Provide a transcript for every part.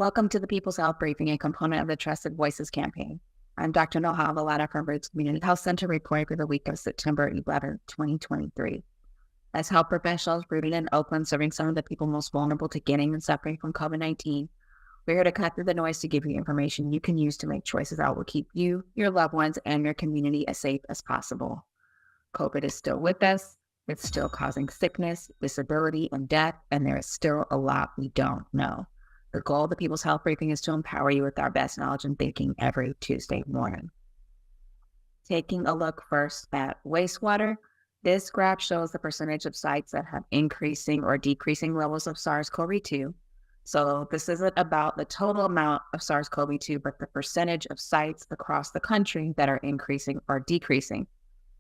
Welcome to the People's Health Briefing, a component of the Trusted Voices campaign. I'm Dr. Noha Valada from Roots Community Health Center, reporting for the week of September 11, 2023. As health professionals rooted in Oakland, serving some of the people most vulnerable to getting and suffering from COVID-19, we're here to cut through the noise to give you information you can use to make choices that will keep you, your loved ones, and your community as safe as possible. COVID is still with us. It's still causing sickness, disability, and death, and there is still a lot we don't know. The goal of the People's Health Briefing is to empower you with our best knowledge and thinking every Tuesday morning. Taking a look first at wastewater, this graph shows the percentage of sites that have increasing or decreasing levels of SARS-CoV-2. So this isn't about the total amount of SARS-CoV-2, but the percentage of sites across the country that are increasing or decreasing.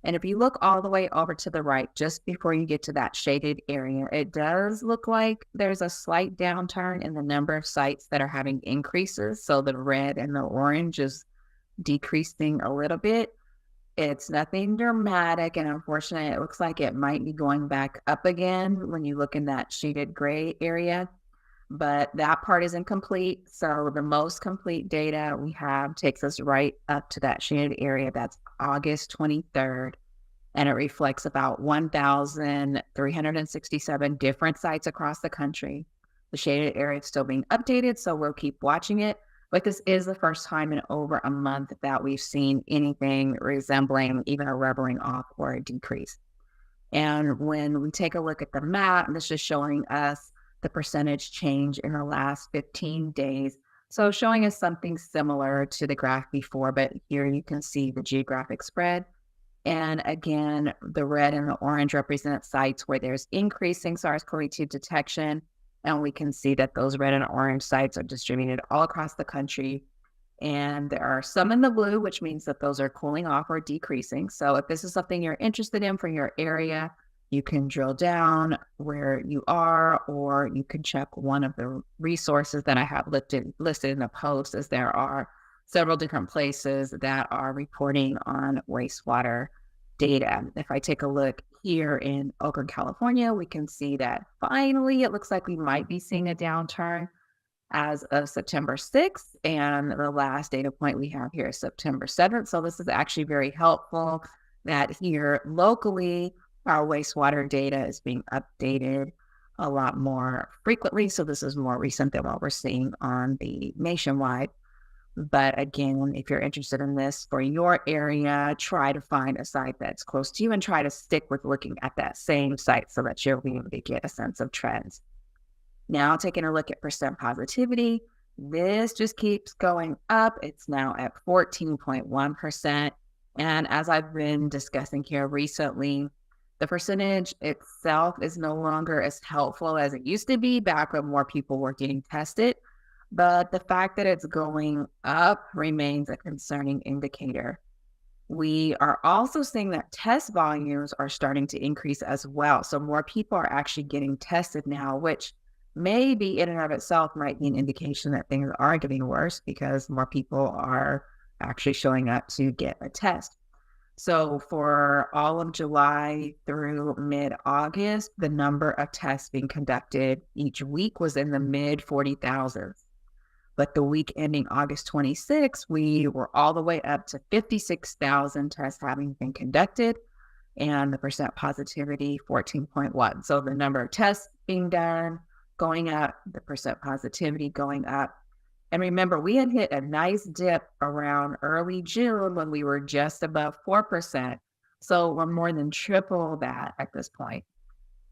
And if you look all the way over to the right, just before you get to that shaded area, it does look like there's a slight downturn in the number of sites that are having increases. So the red and the orange is decreasing a little bit. It's nothing dramatic, and unfortunately, it looks like it might be going back up again when you look in that shaded gray area. But that part is incomplete. So the most complete data we have takes us right up to that shaded area. That's August 23rd. And it reflects about 1,367 different sites across the country. The shaded area is still being updated, so we'll keep watching it. But this is the first time in over a month that we've seen anything resembling even a leveling off or a decrease. And when we take a look at the map, this is showing us the percentage change in the last 15 days. So showing us something similar to the graph before, but here you can see the geographic spread. And again, the red and the orange represent sites where there's increasing SARS-CoV-2 detection. And we can see that those red and orange sites are distributed all across the country. And there are some in the blue, which means that those are cooling off or decreasing. So if this is something you're interested in for your area, you can drill down where you are, or you can check one of the resources that I have listed in the post, as there are several different places that are reporting on wastewater data. If I take a look here in Oakland, California, we can see that finally it looks like we might be seeing a downturn as of September 6th, and the last data point we have here is September 7th. So this is actually very helpful that here locally, our wastewater data is being updated a lot more frequently. So this is more recent than what we're seeing on the nationwide. But again, if you're interested in this for your area, try to find a site that's close to you and try to stick with looking at that same site so that you'll be able to get a sense of trends. Now, taking a look at percent positivity, this just keeps going up. It's now at 14.1%. And as I've been discussing here recently, the percentage itself is no longer as helpful as it used to be back when more people were getting tested. But the fact that it's going up remains a concerning indicator. We are also seeing that test volumes are starting to increase as well. So more people are actually getting tested now, which maybe in and of itself might be an indication that things are getting worse because more people are actually showing up to get a test. So for all of July through mid-August, the number of tests being conducted each week was in the mid-40,000s. But the week ending August 26th, we were all the way up to 56,000 tests having been conducted, and the percent positivity, 14.1. So the number of tests being done going up, the percent positivity going up. And remember, we had hit a nice dip around early June when we were just above 4%. So we're more than triple that at this point.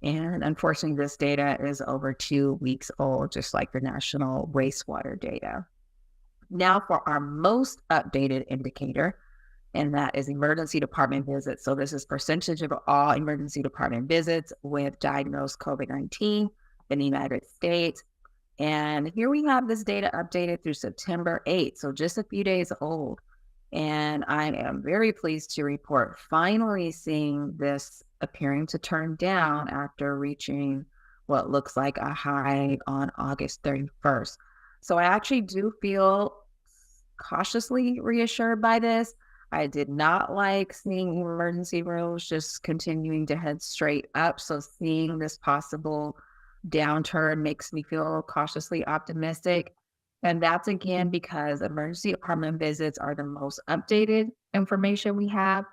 And unfortunately, this data is over 2 weeks old, just like the national wastewater data. Now for our most updated indicator, and that is emergency department visits. So this is percentage of all emergency department visits with diagnosed COVID-19 in the United States. And here we have this data updated through September 8th, so just a few days old. And I am very pleased to report finally seeing this appearing to turn down after reaching what looks like a high on August 31st. So I actually do feel cautiously reassured by this. I did not like seeing emergency rooms just continuing to head straight up. So seeing this possible downturn makes me feel cautiously optimistic. And that's again because emergency department visits are the most updated information we have.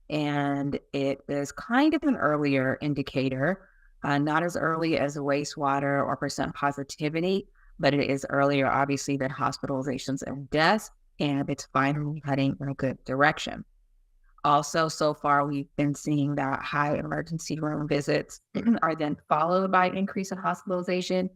And it is kind of an earlier indicator, not as early as wastewater or percent positivity, but it is earlier, obviously, than hospitalizations and deaths. And it's finally heading in a good direction. Also, so far, we've been seeing that high emergency room visits are then followed by an increase in hospitalization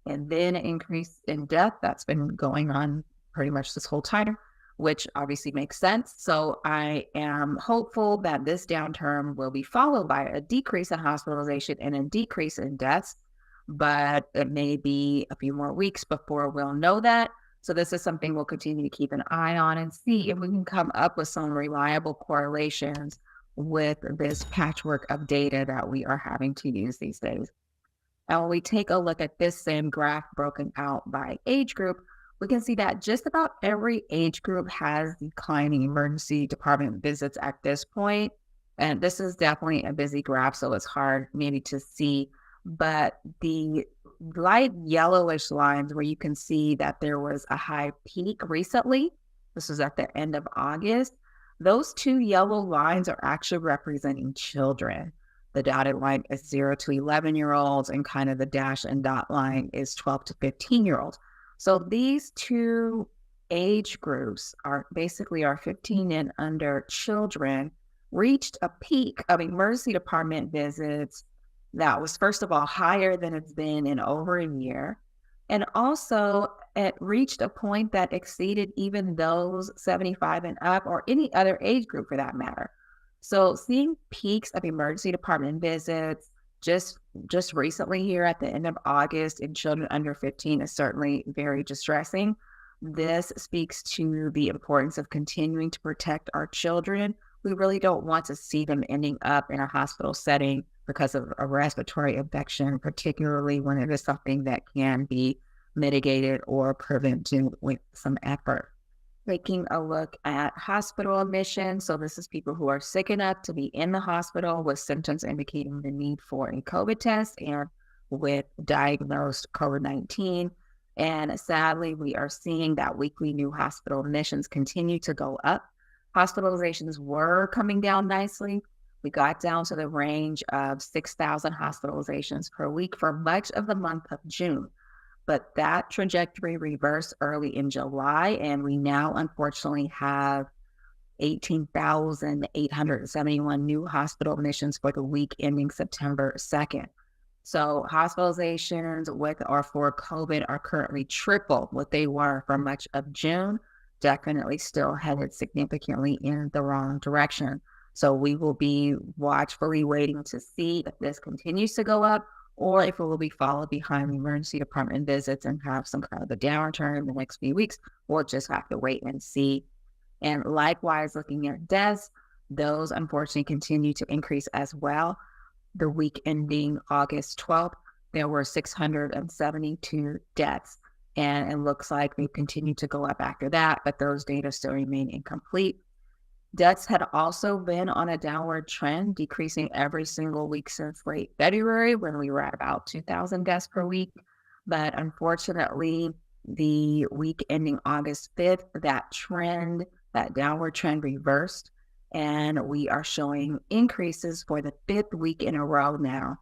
and then an increase in death. That's been going on pretty much this whole time, which obviously makes sense. So I am hopeful that this downturn will be followed by a decrease in hospitalization and a decrease in deaths, but it may be a few more weeks before we'll know that. So this is something we'll continue to keep an eye on and see if we can come up with some reliable correlations with this patchwork of data that we are having to use these days. And when we take a look at this same graph broken out by age group, we can see that just about every age group has declining emergency department visits at this point. And this is definitely a busy graph, so it's hard maybe to see, but the light yellowish lines where you can see that there was a high peak recently, this was at the end of August, those two yellow lines are actually representing children. The dotted line is 0 to 11-year-olds, and kind of the dash and dot line is 12 to 15-year-olds. So these two age groups are basically our 15 and under children reached a peak of emergency department visits that was, first of all, higher than it's been in over a year. And also, it reached a point that exceeded even those 75 and up, or any other age group for that matter. So seeing peaks of emergency department visits just recently here at the end of August in children under 15 is certainly very distressing. This speaks to the importance of continuing to protect our children. We really don't want to see them ending up in a hospital setting because of a respiratory infection, particularly when it is something that can be mitigated or prevented with some effort. Taking a look at hospital admissions. So this is people who are sick enough to be in the hospital with symptoms indicating the need for a COVID test and with diagnosed COVID-19. And sadly, we are seeing that weekly new hospital admissions continue to go up. Hospitalizations were coming down nicely. We got down to the range of 6,000 hospitalizations per week for much of the month of June. But that trajectory reversed early in July, and we now unfortunately have 18,871 new hospital admissions for the week ending September 2nd. So hospitalizations with or for COVID are currently triple what they were for much of June, definitely still headed significantly in the wrong direction. So we will be watchfully waiting to see if this continues to go up or if it will be followed behind emergency department visits and have some kind of a downturn in the next few weeks. We'll just have to wait and see. And likewise, looking at deaths, those unfortunately continue to increase as well. The week ending August 12th, there were 672 deaths. And it looks like they continue to go up after that, but those data still remain incomplete. Deaths had also been on a downward trend, decreasing every single week since late February when we were at about 2,000 deaths per week. But unfortunately, the week ending August 5th, that downward trend reversed, and we are showing increases for the 5th week in a row now,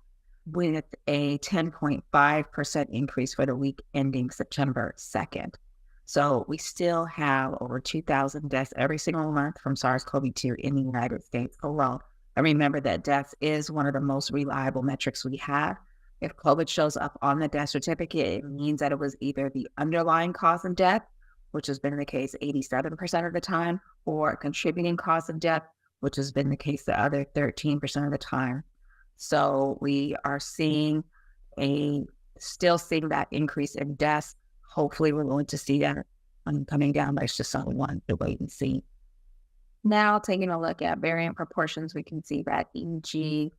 with a 10.5% increase for the week ending September 2nd. So we still have over 2,000 deaths every single month from SARS-CoV-2 in the United States alone. And remember that deaths is one of the most reliable metrics we have. If COVID shows up on the death certificate, it means that it was either the underlying cause of death, which has been the case 87% of the time, or a contributing cause of death, which has been the case the other 13% of the time. So we are still seeing that increase in deaths. Hopefully we're going to see that coming down, but it's just something we want to wait and see. Now, taking a look at variant proportions, we can see that EG.5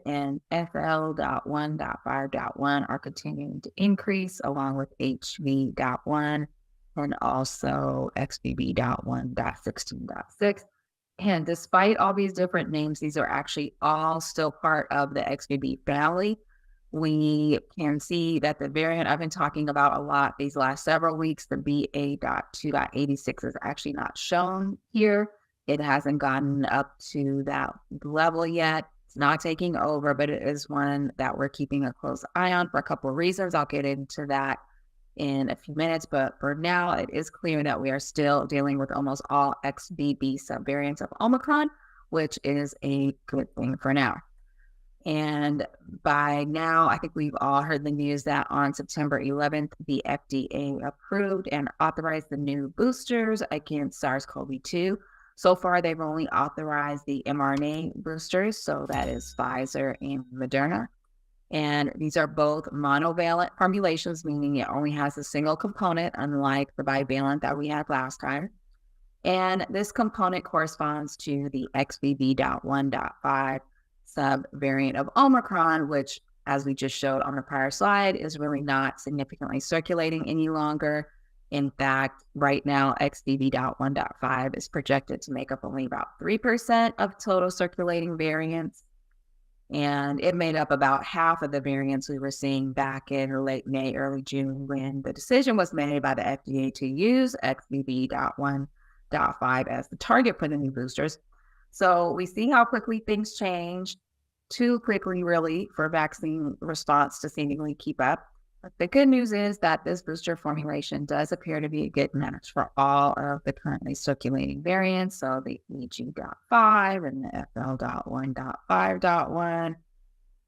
and FL.1.5.1 are continuing to increase, along with HV.1 and also XBB.1.16.6. And despite all these different names, these are actually all still part of the XBB family. we can see that the variant I've been talking about a lot these last several weeks, the BA.2.86, is actually not shown here. It hasn't gotten up to that level yet. It's not taking over, but it is one that we're keeping a close eye on for a couple of reasons. I'll get into that in a few minutes, but for now, it is clear that we are still dealing with almost all XBB subvariants of Omicron, which is a good thing for now. And by now, I think we've all heard the news that on September 11th, the FDA approved and authorized the new boosters against SARS-CoV-2. So far, they've only authorized the mRNA boosters, so that is Pfizer and Moderna. And these are both monovalent formulations, meaning it only has a single component, unlike the bivalent that we had last time. And this component corresponds to the XBB.1.5 subvariant of Omicron, which, as we just showed on the prior slide, is really not significantly circulating any longer. In fact, right now, XBB.1.5 is projected to make up only about 3% of total circulating variants. And it made up about half of the variants we were seeing back in late May, early June, when the decision was made by the FDA to use XBB.1.5 as the target for the new boosters. So we see how quickly things change, too quickly, really, for vaccine response to seemingly keep up. But the good news is that this booster formulation does appear to be a good match for all of the currently circulating variants. So the EG.5 and the FL.1.5.1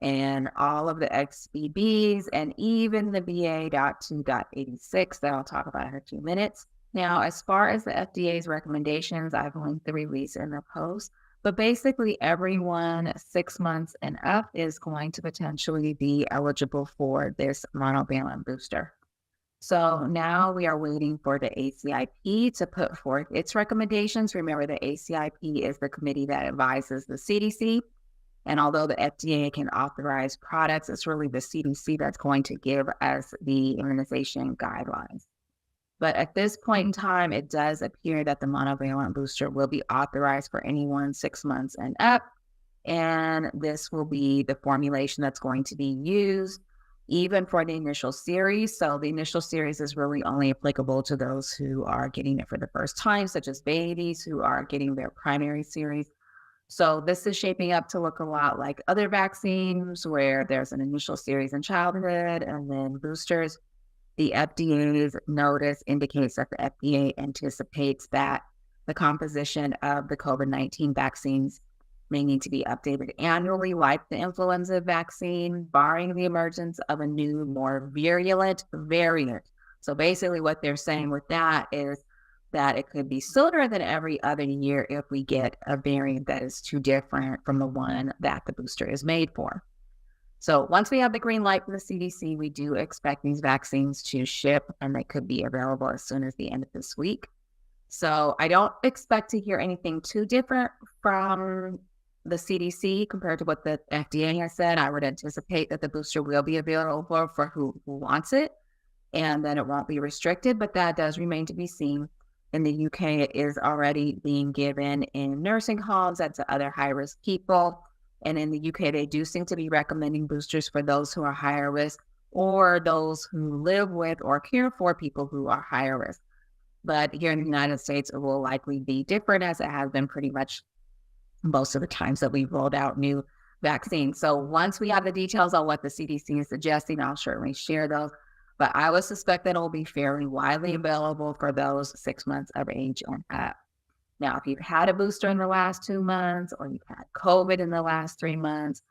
and all of the XBBs and even the BA.2.86 that I'll talk about in a few minutes. Now, as far as the FDA's recommendations, I've linked the release in the post, but basically everyone 6 months and up is going to potentially be eligible for this monovalent booster. So now we are waiting for the ACIP to put forth its recommendations. Remember, the ACIP is the committee that advises the CDC. And although the FDA can authorize products, it's really the CDC that's going to give us the immunization guidelines. But at this point in time, it does appear that the monovalent booster will be authorized for anyone 6 months and up. And this will be the formulation that's going to be used even for the initial series. So the initial series is really only applicable to those who are getting it for the first time, such as babies who are getting their primary series. So this is shaping up to look a lot like other vaccines where there's an initial series in childhood and then boosters. The FDA's notice indicates that the FDA anticipates that the composition of the COVID-19 vaccines may need to be updated annually, like the influenza vaccine, barring the emergence of a new, more virulent variant. So basically what they're saying with that is that it could be sooner than every other year if we get a variant that is too different from the one that the booster is made for. So once we have the green light from the CDC, we do expect these vaccines to ship, and they could be available as soon as the end of this week. So I don't expect to hear anything too different from the CDC compared to what the FDA has said. I would anticipate that the booster will be available for who wants it, and then it won't be restricted, but that does remain to be seen. In the UK, it is already being given in nursing homes and to other high-risk people. And in the UK, they do seem to be recommending boosters for those who are higher risk or those who live with or care for people who are higher risk. But here in the United States, it will likely be different, as it has been pretty much most of the times that we've rolled out new vaccines. So once we have the details on what the CDC is suggesting, I'll certainly share those. But I would suspect that it will be fairly widely available for those 6 months of age and up. Now, if you've had a booster in the last 2 months or you've had COVID in the last 3 months,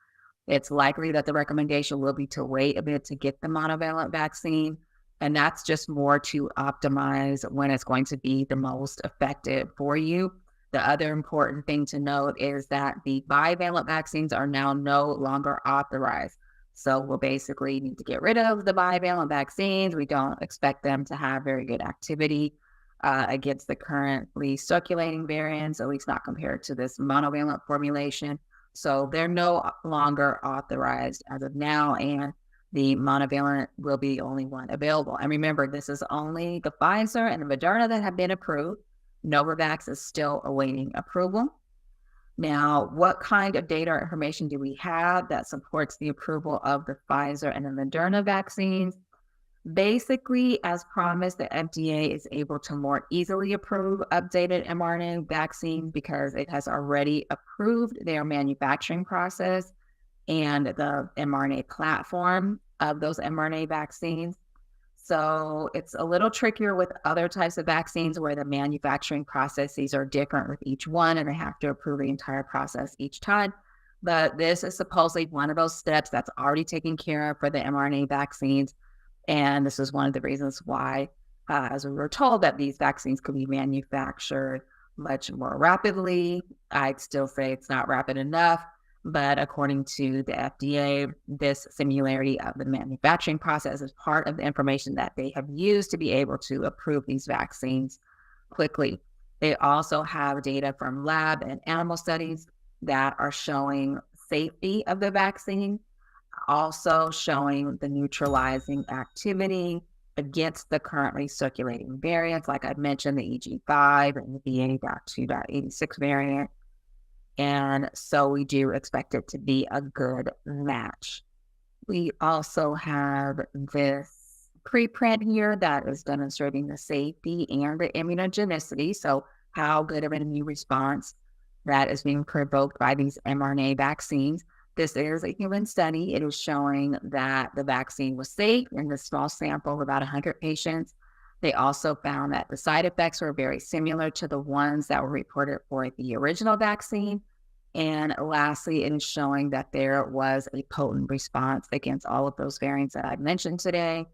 it's likely that the recommendation will be to wait a bit to get the monovalent vaccine. And that's just more to optimize when it's going to be the most effective for you. The other important thing to note is that the bivalent vaccines are now no longer authorized. So we'll basically need to get rid of the bivalent vaccines. We don't expect them to have very good activity against the currently circulating variants, at least not compared to this monovalent formulation. So they're no longer authorized as of now, and the monovalent will be the only one available. And remember, this is only the Pfizer and the Moderna that have been approved. Novavax is still awaiting approval. Now, what kind of data or information do we have that supports the approval of the Pfizer and the Moderna vaccines? Basically, as promised, the FDA is able to more easily approve updated mRNA vaccines because it has already approved their manufacturing process and the mRNA platform of those mRNA vaccines. So it's a little trickier with other types of vaccines where the manufacturing processes are different with each one and they have to approve the entire process each time. But this is supposedly one of those steps that's already taken care of for the mRNA vaccines. And this is one of the reasons why, as we were told, that these vaccines could be manufactured much more rapidly. I'd still say it's not rapid enough. But according to the FDA, this similarity of the manufacturing process is part of the information that they have used to be able to approve these vaccines quickly. They also have data from lab and animal studies that are showing safety of the vaccine, also showing the neutralizing activity against the currently circulating variants, like I mentioned, the EG5 and the BA.2.86 variant. And so we do expect it to be a good match. We also have this preprint here that is demonstrating the safety and the immunogenicity. So how good of an immune response that is being provoked by these mRNA vaccines. This is a human study. It is showing that the vaccine was safe in this small sample of about 100 patients. They also found that the side effects were very similar to the ones that were reported for the original vaccine. And lastly, it is showing that there was a potent response against all of those variants that I've mentioned today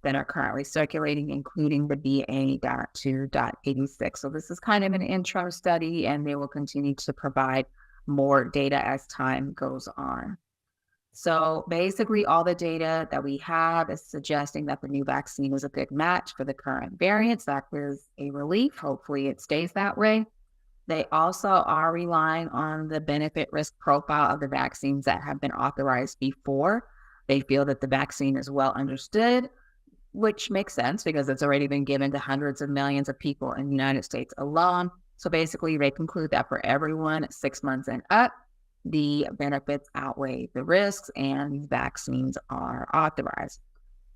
that are currently circulating, including the BA.2.86. So this is kind of an intro study, and they will continue to provide more data as time goes on. So basically, all the data that we have is suggesting that the new vaccine is a good match for the current variants. That is a relief. Hopefully, it stays that way. They also are relying on the benefit risk profile of the vaccines that have been authorized before. They feel that the vaccine is well understood, which makes sense because it's already been given to hundreds of millions of people in the United States alone. So basically, they conclude that for everyone 6 months and up, the benefits outweigh the risks and these vaccines are authorized.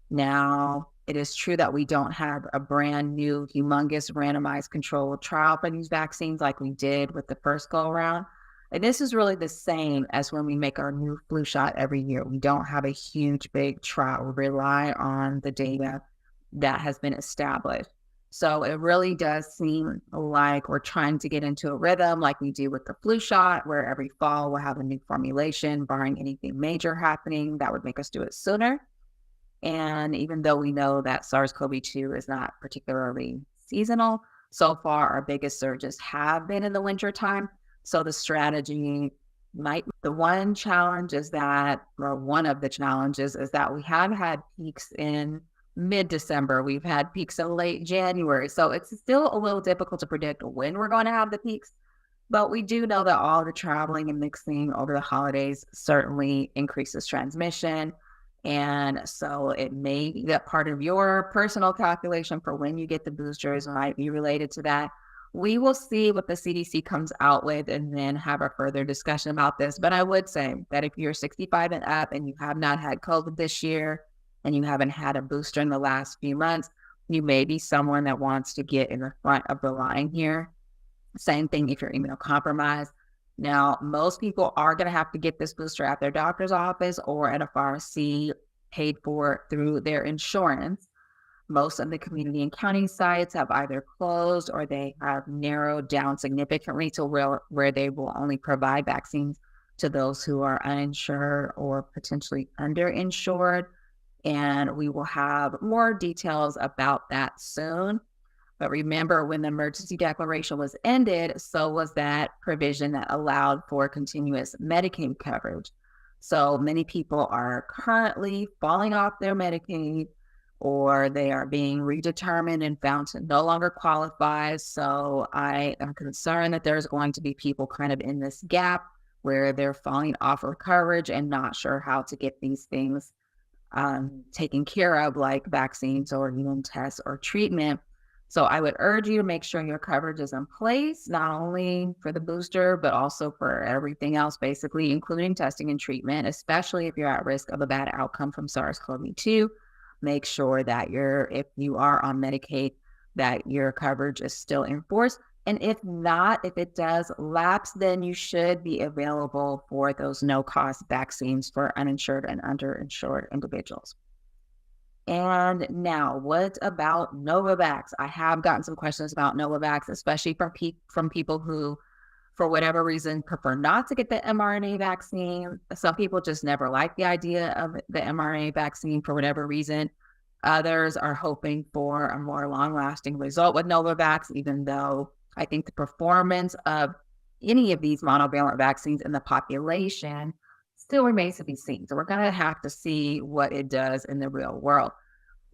Now, it is true that we don't have a brand new, humongous randomized controlled trial for these vaccines like we did with the first go around. And this is really the same as when we make our new flu shot every year. We don't have a huge, big trial. We rely on the data that has been established. So it really does seem like we're trying to get into a rhythm like we do with the flu shot, where every fall we'll have a new formulation, barring anything major happening that would make us do it sooner. And even though we know that SARS-CoV-2 is not particularly seasonal, so far our biggest surges have been in the wintertime. So the strategy the one challenge is that, or one of the challenges is that we have had peaks in mid-December. We've had peaks in late January. So it's still a little difficult to predict when we're going to have the peaks. But we do know that all the traveling and mixing over the holidays certainly increases transmission. And so it may be that part of your personal calculation for when you get the boosters might be related to that. We will see what the CDC comes out with and then have a further discussion about this. But I would say that if you're 65 and up and you have not had COVID this year and you haven't had a booster in the last few months, you may be someone that wants to get in the front of the line here. Same thing if you're immunocompromised. Now, most people are going to have to get this booster at their doctor's office or at a pharmacy paid for through their insurance. Most of the community and county sites have either closed or they have narrowed down significantly to where they will only provide vaccines to those who are uninsured or potentially underinsured. And we will have more details about that soon. But remember, when the emergency declaration was ended, so was that provision that allowed for continuous Medicaid coverage. So many people are currently falling off their Medicaid, or they are being redetermined and found to no longer qualify. So I am concerned that there's going to be people kind of in this gap where they're falling off of coverage and not sure how to get these things taken care of, like vaccines or even tests or treatment. So I would urge you to make sure your coverage is in place, not only for the booster, but also for everything else, basically, including testing and treatment, especially if you're at risk of a bad outcome from SARS-CoV-2. Make sure that if you are on Medicaid, that your coverage is still in force. And if not, if it does lapse, then you should be available for those no-cost vaccines for uninsured and underinsured individuals. And now, what about Novavax? I have gotten some questions about Novavax, especially from people who, for whatever reason, prefer not to get the mRNA vaccine. Some people just never like the idea of the mRNA vaccine for whatever reason. Others are hoping for a more long-lasting result with Novavax, even though I think the performance of any of these monovalent vaccines in the population still remains to be seen. So we're going to have to see what it does in the real world.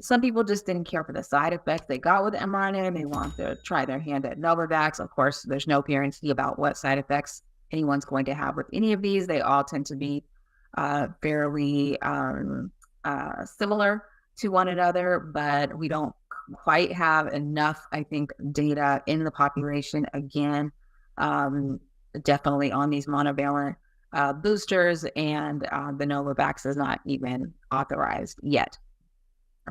Some people just didn't care for the side effects they got with mRNA and they want to try their hand at Novavax. Of course, there's no guarantee about what side effects anyone's going to have with any of these. They all tend to be fairly similar to one another, but we don't quite have enough, I think, data in the population, again, definitely on these monovalent boosters, and the Novavax is not even authorized yet.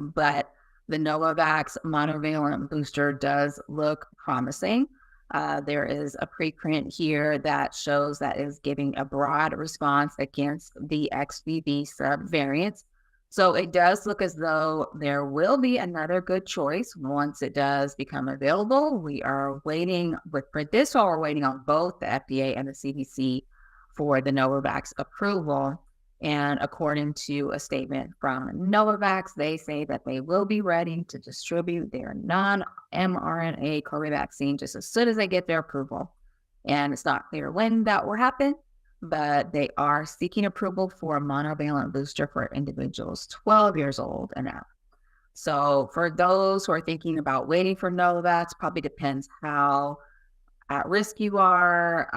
But the Novavax monovalent booster does look promising. There is a preprint here that shows that is giving a broad response against the XBB subvariants. So it does look as though there will be another good choice once it does become available. We are waiting for this while we're waiting on both the FDA and the CDC for the Novavax approval. And according to a statement from Novavax, they say that they will be ready to distribute their non-mRNA COVID vaccine just as soon as they get their approval. And it's not clear when that will happen, but they are seeking approval for a monovalent booster for individuals 12 years old and up. So for those who are thinking about waiting for Novavax, probably depends how at risk you are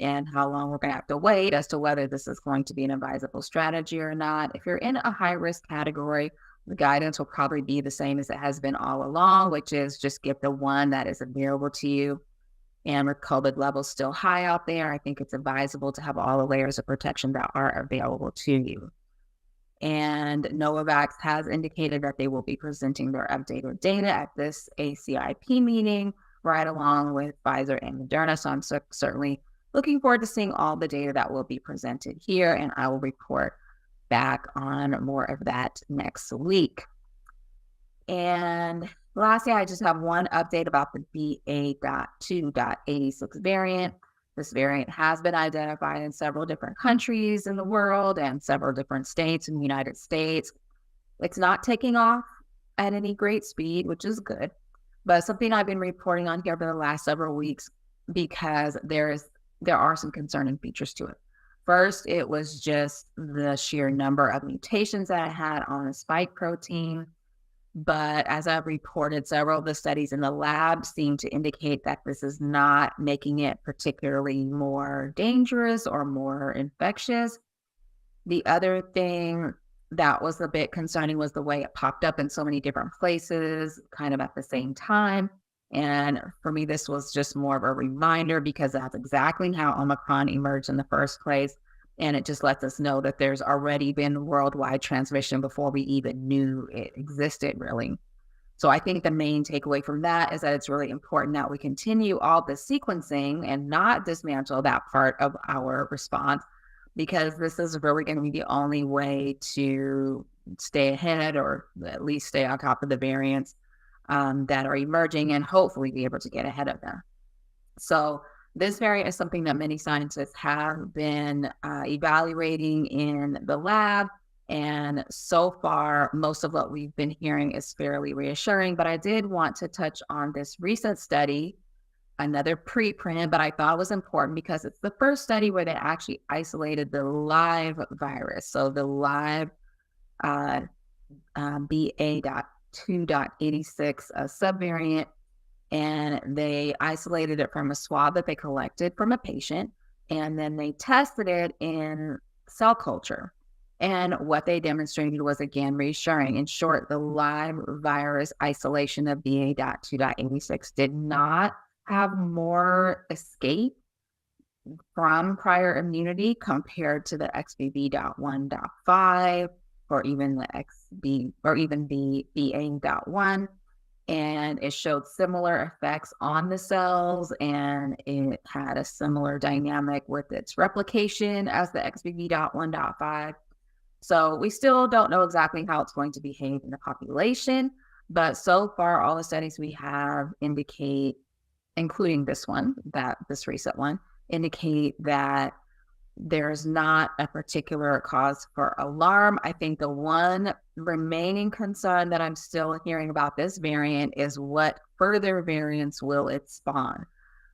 and how long we're going to have to wait as to whether this is going to be an advisable strategy or not. If you're in a high risk category, the guidance will probably be the same as it has been all along, which is just get the one that is available to you. And with COVID levels still high out there, I think it's advisable to have all the layers of protection that are available to you. And Novavax has indicated that they will be presenting their updated data at this ACIP meeting, right along with Pfizer and Moderna. So I'm certainly looking forward to seeing all the data that will be presented here, and I will report back on more of that next week. And lastly, I just have one update about the BA.2.86 variant. This variant has been identified in several different countries in the world and several different states in the United States. It's not taking off at any great speed, which is good, but something I've been reporting on here for the last several weeks because there are some concerning features to it. First, it was just the sheer number of mutations that it had on the spike protein. But as I've reported, several of the studies in the lab seem to indicate that this is not making it particularly more dangerous or more infectious. The other thing that was a bit concerning was the way it popped up in so many different places, kind of at the same time. And for me, this was just more of a reminder because that's exactly how Omicron emerged in the first place. And it just lets us know that there's already been worldwide transmission before we even knew it existed, really. So I think the main takeaway from that is that it's really important that we continue all the sequencing and not dismantle that part of our response, because this is really going to be the only way to stay ahead or at least stay on top of the variants that are emerging and hopefully be able to get ahead of them. So this variant is something that many scientists have been evaluating in the lab. And so far, most of what we've been hearing is fairly reassuring. But I did want to touch on this recent study, another preprint, but I thought was important because it's the first study where they actually isolated the live virus. So the live BA.2.86 subvariant. And they isolated it from a swab that they collected from a patient, and then they tested it in cell culture. And what they demonstrated was, again, reassuring. In short, the live virus isolation of BA.2.86 did not have more escape from prior immunity compared to the XBB.1.5 or even the XB or even the BA.1. And it showed similar effects on the cells, and it had a similar dynamic with its replication as the XBB.1.5. So we still don't know exactly how it's going to behave in the population, but so far all the studies we have indicate, including this recent one, indicate that there's not a particular cause for alarm. I think the one remaining concern that I'm still hearing about this variant is what further variants will it spawn.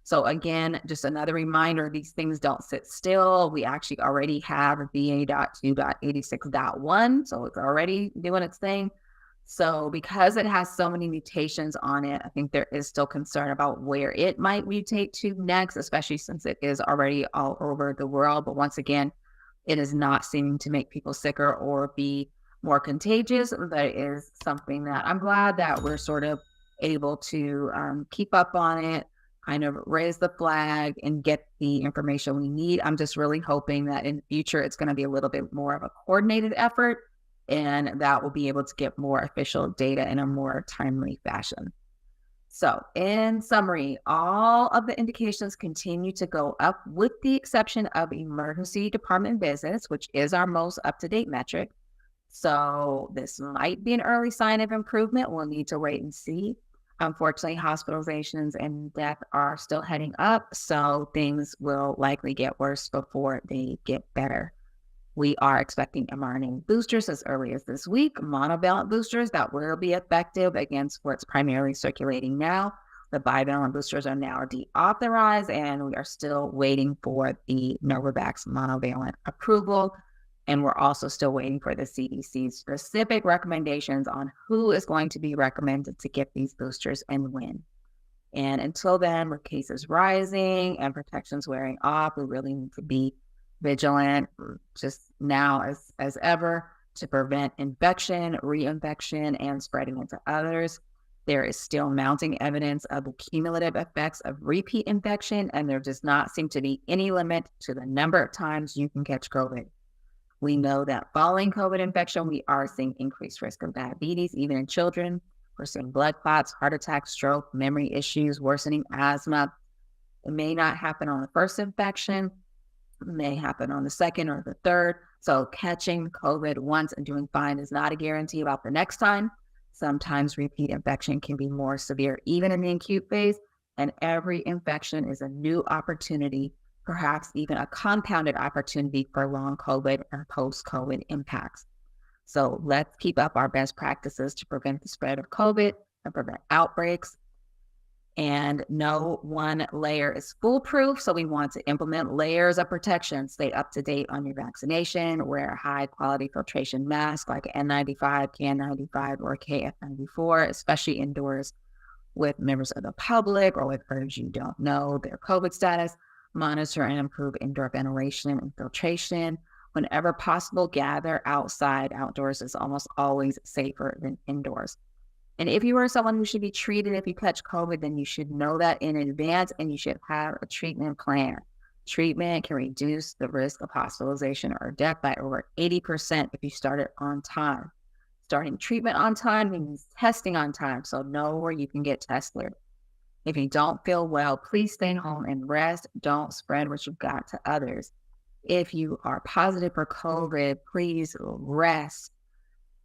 So again, just another reminder, these things don't sit still. We actually already have BA.2.86.1, so it's already doing its thing. So because it has so many mutations on it, I think there is still concern about where it might mutate to next, especially since it is already all over the world. But once again, it is not seeming to make people sicker or be more contagious. But it is something that I'm glad that we're sort of able to keep up on it, kind of raise the flag and get the information we need. I'm just really hoping that in the future, it's going to be a little bit more of a coordinated effort, and that will be able to get more official data in a more timely fashion. So in summary, all of the indications continue to go up with the exception of emergency department visits, which is our most up-to-date metric. So this might be an early sign of improvement. We'll need to wait and see. Unfortunately, hospitalizations and death are still heading up, so things will likely get worse before they get better. We are expecting mRNA boosters as early as this week, monovalent boosters that will be effective against what's primarily circulating now. The bivalent boosters are now deauthorized, and we are still waiting for the Novavax monovalent approval. And we're also still waiting for the CDC's specific recommendations on who is going to be recommended to get these boosters and when. And until then, with cases rising and protections wearing off, we really need to be vigilant just now as ever to prevent infection, reinfection, and spreading into others. There is still mounting evidence of the cumulative effects of repeat infection, and there does not seem to be any limit to the number of times you can catch COVID. We know that following COVID infection, we are seeing increased risk of diabetes, even in children. We're seeing blood clots, heart attacks, stroke, memory issues, worsening asthma. It may not happen on the first infection, may happen on the second or the third. So catching COVID once and doing fine is not a guarantee about the next time. Sometimes repeat infection can be more severe, even in the acute phase. And every infection is a new opportunity, perhaps even a compounded opportunity for long COVID and post-COVID impacts. So let's keep up our best practices to prevent the spread of COVID and prevent outbreaks. And no one layer is foolproof, so we want to implement layers of protection. Stay up to date on your vaccination, wear a high-quality filtration mask like N95, KN95, or KF94, especially indoors with members of the public or with those you don't know their COVID status. Monitor and improve indoor ventilation and filtration. Whenever possible, gather outside. Outdoors is almost always safer than indoors. And if you are someone who should be treated if you catch COVID, then you should know that in advance and you should have a treatment plan. Treatment can reduce the risk of hospitalization or death by over 80% if you start it on time. Starting treatment on time means testing on time, so know where you can get tested. If you don't feel well, please stay home and rest. Don't spread what you've got to others. If you are positive for COVID, please rest.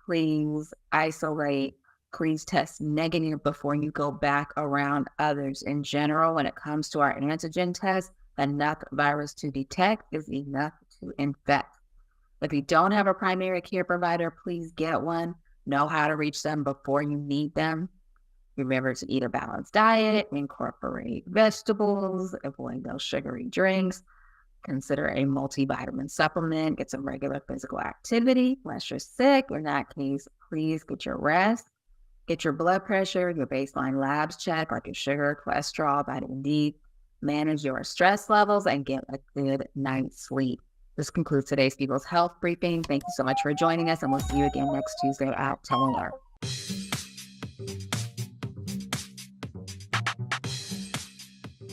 Please isolate. Please test negative before you go back around others. In general, when it comes to our antigen test, enough virus to detect is enough to infect. If you don't have a primary care provider, please get one. Know how to reach them before you need them. Remember to eat a balanced diet, incorporate vegetables, avoid those sugary drinks, consider a multivitamin supplement, get some regular physical activity unless you're sick. In that case, please get your rest. Get your blood pressure, your baseline labs checked, like your sugar, cholesterol, vitamin D. Manage your stress levels and get a good night's sleep. This concludes today's People's Health Briefing. Thank you so much for joining us, and we'll see you again next Tuesday at 10 a.m.